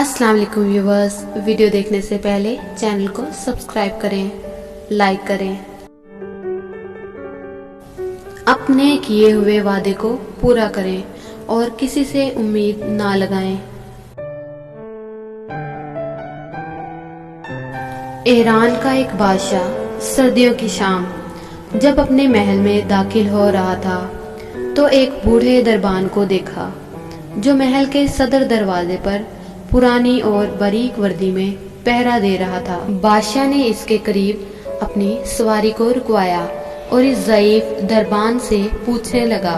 अस्सलाम वालेकुम viewers, video देखने से पहले चैनल को सब्सक्राइब करें, लाइक करें। अपने किए हुए वादे को पूरा करें और किसी से उम्मीद ना लगाएं। ईरान का एक बादशाह सर्दियों की शाम जब अपने महल में दाखिल हो रहा था तो एक बूढ़े दरबान को देखा जो महल के सदर दरवाजे पर पुरानी और बारीक वर्दी में पहरा दे रहा था। बादशाह ने इसके करीब अपनी सवारी को रुकवाया और इस ज़ईफ दरबान से पूछने लगा,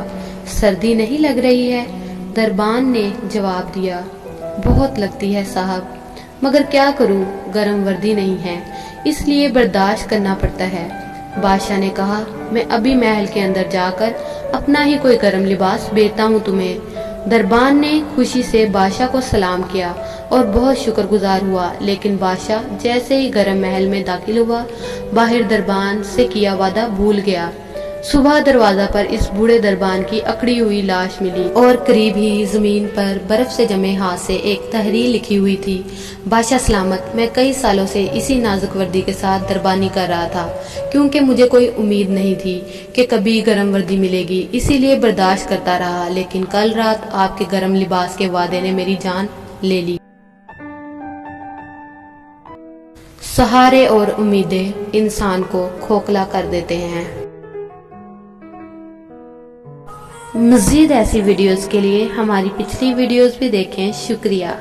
सर्दी नहीं लग रही है? दरबान ने जवाब दिया, बहुत लगती है साहब, मगर क्या करूं, गर्म वर्दी नहीं है, इसलिए बर्दाश्त करना पड़ता है। बादशाह ने कहा, मैं अभी महल के अंदर जाकर अपना ही कोई गर्म लिबास भेजता हूँ तुम्हें। दरबान ने खुशी से बादशाह को सलाम किया और बहुत शुक्रगुजार हुआ, लेकिन बादशाह जैसे ही गर्म महल में दाखिल हुआ, बाहर दरबान से किया वादा भूल गया। सुबह दरवाजा पर इस बूढ़े दरबान की अकड़ी हुई लाश मिली और करीब ही जमीन पर बर्फ से जमे हाथ से एक तहरीर लिखी हुई थी, बादशाह सलामत, मैं कई सालों से इसी नाजुक वर्दी के साथ दरबानी कर रहा था क्योंकि मुझे कोई उम्मीद नहीं थी कि कभी गर्म वर्दी मिलेगी, इसीलिए बर्दाश्त करता रहा, लेकिन कल रात आपके गर्म लिबास के वादे ने मेरी जान ले ली। सहारे और उम्मीदें इंसान को खोखला कर देते हैं। मज़ीद ऐसी वीडियोस के लिए हमारी पिछली वीडियोस भी देखें। शुक्रिया।